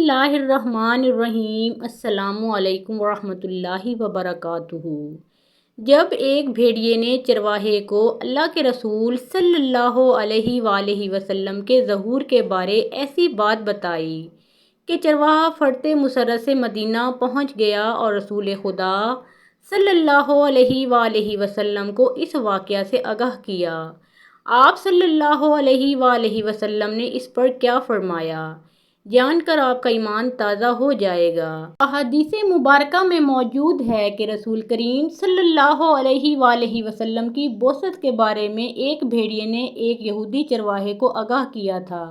اللہ الرحمن الرحیم۔ السلام علیکم ورحمۃ اللہ وبرکاتہ۔ جب ایک بھیڑیے نے چرواہے کو اللہ کے رسول صلی اللہ علیہ وآلہ وسلم کے ظہور کے بارے ایسی بات بتائی کہ چرواہا فرتے مسرت سے مدینہ پہنچ گیا اور رسول خدا صلی اللہ علیہ وآلہ وسلم کو اس واقعہ سے آگاہ کیا۔ آپ صلی اللہ علیہ وآلہ وسلم نے اس پر کیا فرمایا، جان کر آپ کا ایمان تازہ ہو جائے گا۔ احادیث مبارکہ میں موجود ہے کہ رسول کریم صلی اللہ علیہ وآلہ وسلم کی بعثت کے بارے میں ایک بھیڑیے نے ایک یہودی چرواہے کو آگاہ کیا تھا۔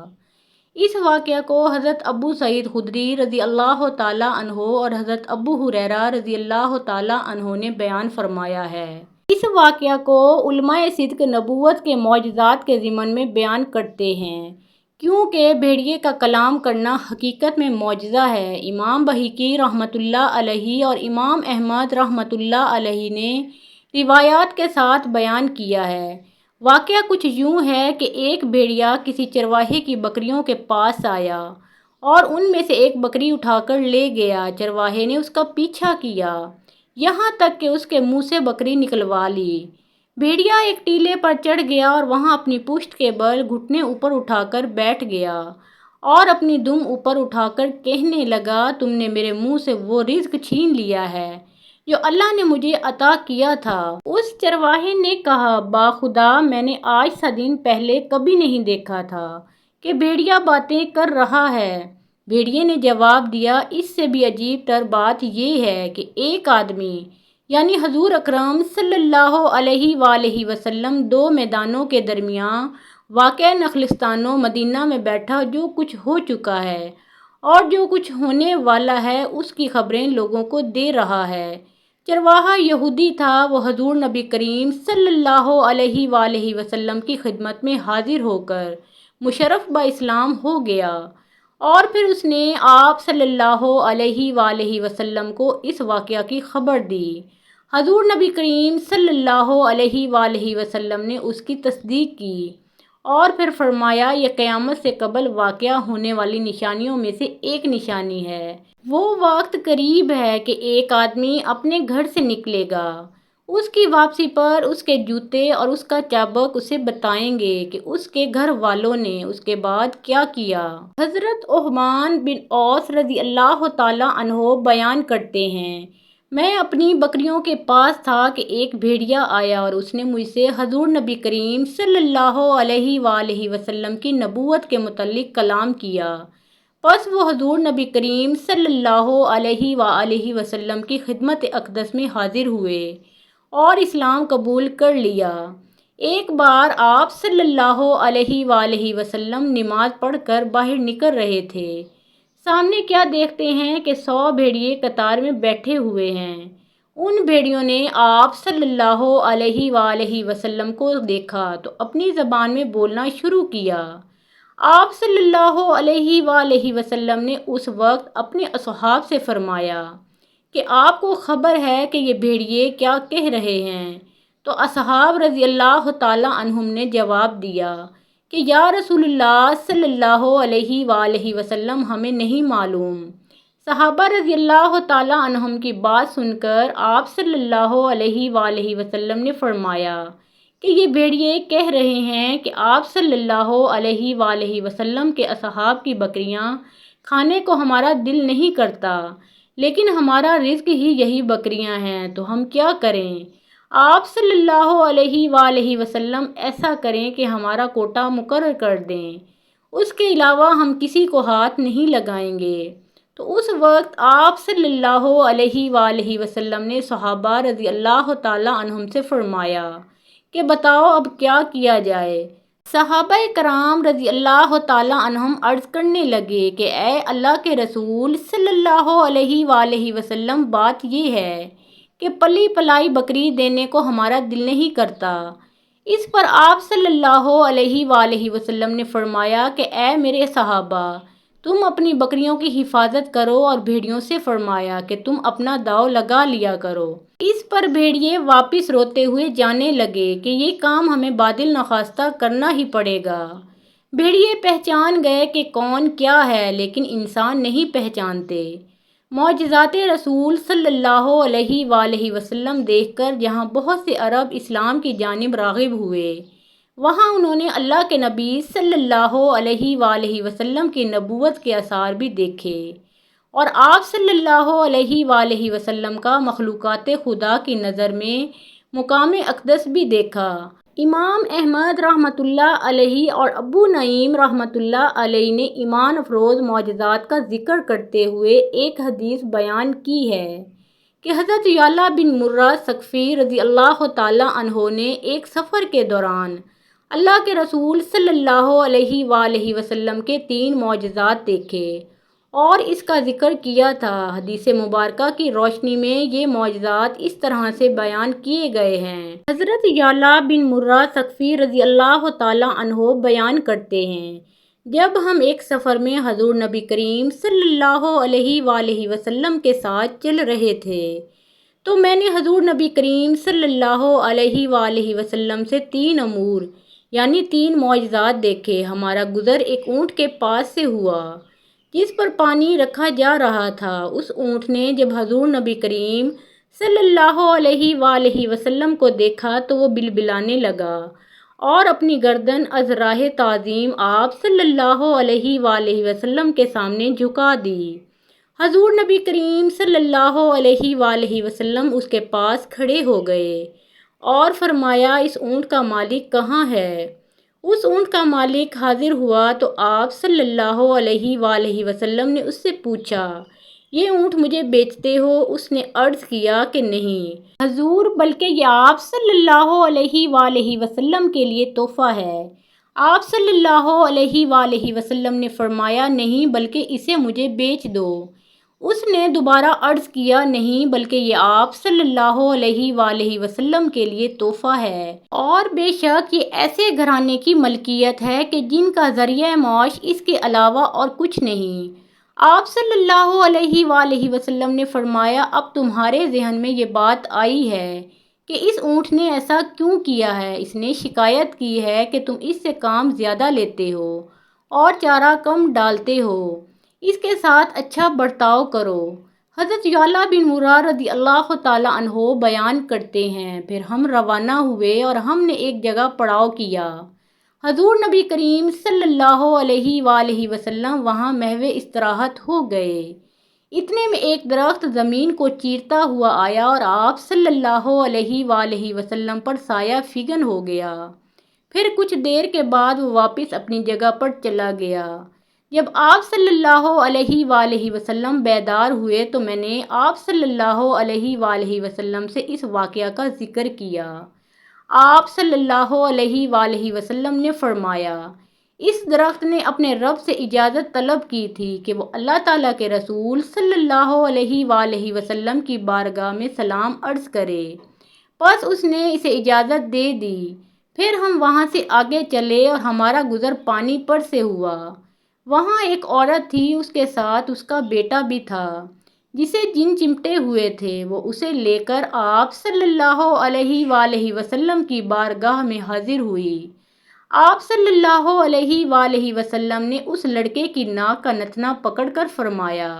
اس واقعہ کو حضرت ابو سعید خدری رضی اللہ تعالیٰ عنہ اور حضرت ابو ہریرہ رضی اللہ تعالیٰ عنہ نے بیان فرمایا ہے۔ اس واقعہ کو علماء صدق نبوت کے معجزات کے ضمن میں بیان کرتے ہیں، کیونکہ بھیڑیے کا کلام کرنا حقیقت میں معجزہ ہے۔ امام بہقی رحمۃ اللہ علیہ اور امام احمد رحمۃ اللہ علیہ نے روایات کے ساتھ بیان کیا ہے۔ واقعہ کچھ یوں ہے کہ ایک بھیڑیا کسی چرواہے کی بکریوں کے پاس آیا اور ان میں سے ایک بکری اٹھا کر لے گیا۔ چرواہے نے اس کا پیچھا کیا یہاں تک کہ اس کے منہ سے بکری نکلوا لی۔ بھیڑیا ایک ٹیلے پر چڑھ گیا اور وہاں اپنی پشت کے بل گھٹنے اوپر اٹھا کر بیٹھ گیا اور اپنی دم اوپر اٹھا کر کہنے لگا، تم نے میرے منہ سے وہ رزق چھین لیا ہے جو اللہ نے مجھے عطا کیا تھا۔ اس چرواہے نے کہا، باخدا میں نے آج سا دن پہلے کبھی نہیں دیکھا تھا کہ بھیڑیا باتیں کر رہا ہے۔ بھیڑیے نے جواب دیا، اس سے بھی عجیب تر بات یہ ہے کہ ایک آدمی یعنی حضور اکرم صلی اللہ علیہ وآلہ وسلم دو میدانوں کے درمیان واقع نخلستان و مدینہ میں بیٹھا جو کچھ ہو چکا ہے اور جو کچھ ہونے والا ہے اس کی خبریں لوگوں کو دے رہا ہے۔ چرواہا یہودی تھا۔ وہ حضور نبی کریم صلی اللہ علیہ وآلہ وسلم کی خدمت میں حاضر ہو کر مشرف با اسلام ہو گیا اور پھر اس نے آپ صلی اللہ علیہ وآلہ وسلم کو اس واقعہ کی خبر دی۔ حضور نبی کریم صلی اللہ علیہ وآلہ وسلم نے اس کی تصدیق کی اور پھر فرمایا، یہ قیامت سے قبل واقع ہونے والی نشانیوں میں سے ایک نشانی ہے۔ وہ وقت قریب ہے کہ ایک آدمی اپنے گھر سے نکلے گا، اس کی واپسی پر اس کے جوتے اور اس کا چابک اسے بتائیں گے کہ اس کے گھر والوں نے اس کے بعد کیا کیا۔ حضرت عثمان بن عوف رضی اللہ تعالیٰ عنہ بیان کرتے ہیں، میں اپنی بکریوں کے پاس تھا کہ ایک بھیڑیا آیا اور اس نے مجھ سے حضور نبی کریم صلی اللہ علیہ وآلہ وسلم کی نبوت کے متعلق کلام کیا۔ پس وہ حضور نبی کریم صلی اللہ علیہ وآلہ وسلم کی خدمت اقدس میں حاضر ہوئے اور اسلام قبول کر لیا۔ ایک بار آپ صلی اللہ علیہ وآلہ وسلم نماز پڑھ کر باہر نکل رہے تھے۔ سامنے کیا دیکھتے ہیں کہ 100 بھیڑیے قطار میں بیٹھے ہوئے ہیں۔ ان بھیڑیوں نے آپ صلی اللہ علیہ وآلہ وسلم کو دیکھا تو اپنی زبان میں بولنا شروع کیا۔ آپ صلی اللہ علیہ وآلہ وسلم نے اس وقت اپنے اصحاب سے فرمایا کہ آپ کو خبر ہے کہ یہ بھیڑیے کیا کہہ رہے ہیں؟ تو اصحاب رضی اللہ تعالیٰ عنہم نے جواب دیا کہ یا رسول اللہ صلی اللہ علیہ وآلہ وسلم ہمیں نہیں معلوم۔ صحابہ رضی اللہ تعالیٰ عنہم کی بات سن کر آپ صلی اللہ علیہ وآلہ وسلم نے فرمایا کہ یہ بھیڑیے کہہ رہے ہیں کہ آپ صلی اللہ علیہ وآلہ وسلم کے اصحاب کی بکریاں کھانے کو ہمارا دل نہیں کرتا، لیکن ہمارا رزق ہی یہی بکریاں ہیں، تو ہم کیا کریں؟ آپ صلی اللہ علیہ وآلہ وسلم ایسا کریں کہ ہمارا کوٹا مقرر کر دیں، اس کے علاوہ ہم کسی کو ہاتھ نہیں لگائیں گے۔ تو اس وقت آپ صلی اللہ علیہ وآلہ وسلم نے صحابہ رضی اللہ تعالیٰ عنہم سے فرمایا کہ بتاؤ اب کیا کیا جائے؟ صحابہ کرام رضی اللہ تعالیٰ عنہم عرض کرنے لگے کہ اے اللہ کے رسول صلی اللہ علیہ وآلہ وسلم، بات یہ ہے کہ پلی پلائی بکری دینے کو ہمارا دل نہیں کرتا۔ اس پر آپ صلی اللہ علیہ وآلہ وسلم نے فرمایا کہ اے میرے صحابہ، تم اپنی بکریوں کی حفاظت کرو اور بھیڑیوں سے فرمایا کہ تم اپنا داؤ لگا لیا کرو۔ اس پر بھیڑیے واپس روتے ہوئے جانے لگے کہ یہ کام ہمیں بادل نخواستہ کرنا ہی پڑے گا۔ بھیڑیے پہچان گئے کہ کون کیا ہے، لیکن انسان نہیں پہچانتے۔ معجزات رسول صلی اللہ علیہ وآلہ وسلم دیکھ کر جہاں بہت سے عرب اسلام کی جانب راغب ہوئے، وہاں انہوں نے اللہ کے نبی صلی اللہ علیہ وآلہ وسلم کی نبوت کے آثار بھی دیکھے، اور آپ صلی اللہ علیہ وآلہ وسلم کا مخلوقات خدا کی نظر میں مقام اقدس بھی دیکھا۔ امام احمد رحمۃ اللہ علیہ اور ابو نعیم رحمۃ اللہ علیہ نے ایمان افروز معجزات کا ذکر کرتے ہوئے ایک حدیث بیان کی ہے کہ حضرت یعلا بن مرہ ثقفی رضی اللہ تعالیٰ عنہ نے ایک سفر کے دوران اللہ کے رسول صلی اللہ علیہ وآلہ وسلم کے 3 معجزات دیکھے اور اس کا ذکر کیا تھا۔ حدیث مبارکہ کی روشنی میں یہ معجزات اس طرح سے بیان کیے گئے ہیں۔ حضرت یعلا بن مرہ ثقفی رضی اللہ تعالیٰ عنہ بیان کرتے ہیں، جب ہم ایک سفر میں حضور نبی کریم صلی اللہ علیہ وآلہ وسلم کے ساتھ چل رہے تھے تو میں نے حضور نبی کریم صلی اللہ علیہ وآلہ وسلم سے 3 امور یعنی 3 معجزات دیکھے۔ ہمارا گزر ایک اونٹ کے پاس سے ہوا جس پر پانی رکھا جا رہا تھا۔ اس اونٹ نے جب حضور نبی کریم صلی اللہ علیہ وآلہ وسلم کو دیکھا تو وہ بلبلانے لگا اور اپنی گردن از راہ تعظیم آپ صلی اللہ علیہ وآلہ وسلم کے سامنے جھکا دی۔ حضور نبی کریم صلی اللہ علیہ وآلہ وسلم اس کے پاس کھڑے ہو گئے اور فرمایا، اس اونٹ کا مالک کہاں ہے؟ اس اونٹ کا مالک حاضر ہوا تو آپ صلی اللہ علیہ وآلہ وسلم نے اس سے پوچھا، یہ اونٹ مجھے بیچتے ہو؟ اس نے عرض کیا کہ نہیں حضور، بلکہ یہ آپ صلی اللہ علیہ وآلہ وسلم کے لیے تحفہ ہے۔ آپ صلی اللہ علیہ وآلہ وسلم نے فرمایا، نہیں بلکہ اسے مجھے بیچ دو۔ اس نے دوبارہ عرض کیا، نہیں بلکہ یہ آپ صلی اللہ علیہ وآلہ وسلم کے لیے تحفہ ہے، اور بے شک یہ ایسے گھرانے کی ملکیت ہے کہ جن کا ذریعہ معاش اس کے علاوہ اور کچھ نہیں۔ آپ صلی اللہ علیہ وآلہ وسلم نے فرمایا، اب تمہارے ذہن میں یہ بات آئی ہے کہ اس اونٹ نے ایسا کیوں کیا ہے؟ اس نے شکایت کی ہے کہ تم اس سے کام زیادہ لیتے ہو اور چارہ کم ڈالتے ہو، اس کے ساتھ اچھا برتاؤ کرو۔ حضرت یعلا بن مرہ رضی اللہ تعالیٰ عنہ بیان کرتے ہیں، پھر ہم روانہ ہوئے اور ہم نے ایک جگہ پڑاؤ کیا۔ حضور نبی کریم صلی اللہ علیہ وآلہ وسلم وہاں محو استراحت ہو گئے۔ اتنے میں ایک درخت زمین کو چیرتا ہوا آیا اور آپ صلی اللہ علیہ وآلہ وسلم پر سایہ فگن ہو گیا۔ پھر کچھ دیر کے بعد وہ واپس اپنی جگہ پر چلا گیا۔ جب آپ صلی اللہ علیہ وآلہ وسلم بیدار ہوئے تو میں نے آپ صلی اللہ علیہ وآلہ وسلم سے اس واقعہ کا ذکر کیا۔ آپ صلی اللہ علیہ وآلہ وسلم نے فرمایا، اس درخت نے اپنے رب سے اجازت طلب کی تھی کہ وہ اللہ تعالیٰ کے رسول صلی اللہ علیہ وآلہ وسلم کی بارگاہ میں سلام عرض کرے، بس اس نے اسے اجازت دے دی۔ پھر ہم وہاں سے آگے چلے اور ہمارا گزر پانی پر سے ہوا۔ وہاں ایک عورت تھی، اس کے ساتھ اس کا بیٹا بھی تھا جسے جن چمٹے ہوئے تھے۔ وہ اسے لے کر آپ صلی اللہ علیہ وآلہ وسلم کی بارگاہ میں حاضر ہوئی۔ آپ صلی اللہ علیہ وآلہ وسلم نے اس لڑکے کی ناک کا نتنا پکڑ کر فرمایا،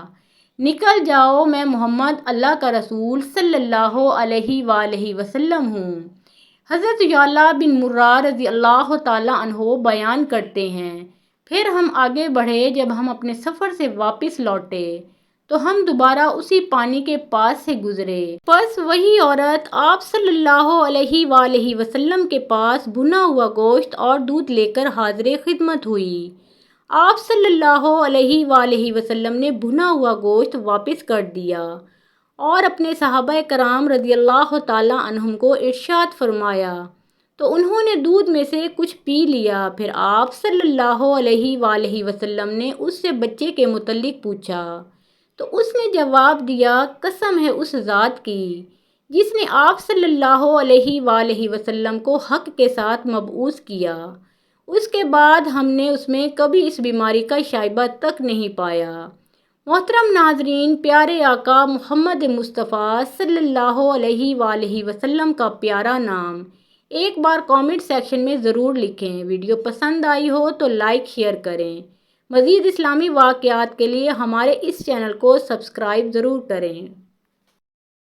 نکل جاؤ، میں محمد اللہ کا رسول صلی اللہ علیہ وآلہ وسلم ہوں۔ حضرت یعلا بن مرہ رضی اللہ تعالیٰ عنہ بیان کرتے ہیں، پھر ہم آگے بڑھے۔ جب ہم اپنے سفر سے واپس لوٹے تو ہم دوبارہ اسی پانی کے پاس سے گزرے۔ بس وہی عورت آپ صلی اللہ علیہ وآلہ وسلم کے پاس بھنا ہوا گوشت اور دودھ لے کر حاضر خدمت ہوئی۔ آپ صلی اللہ علیہ وآلہ وسلم نے بھنا ہوا گوشت واپس کر دیا اور اپنے صحابہ کرام رضی اللہ تعالیٰ عنہم کو ارشاد فرمایا تو انہوں نے دودھ میں سے کچھ پی لیا۔ پھر آپ صلی اللہ علیہ وآلہ وسلم نے اس سے بچے کے متعلق پوچھا تو اس نے جواب دیا، قسم ہے اس ذات کی جس نے آپ صلی اللہ علیہ وآلہ وسلم کو حق کے ساتھ مبعوث کیا، اس کے بعد ہم نے اس میں کبھی اس بیماری کا شائبہ تک نہیں پایا۔ محترم ناظرین، پیارے آقا محمد مصطفیٰ صلی اللہ علیہ وآلہ وسلم کا پیارا نام ایک بار کامنٹ سیکشن میں ضرور لکھیں۔ ویڈیو پسند آئی ہو تو لائک شیئر کریں۔ مزید اسلامی واقعات کے لیے ہمارے اس چینل کو سبسکرائب ضرور کریں۔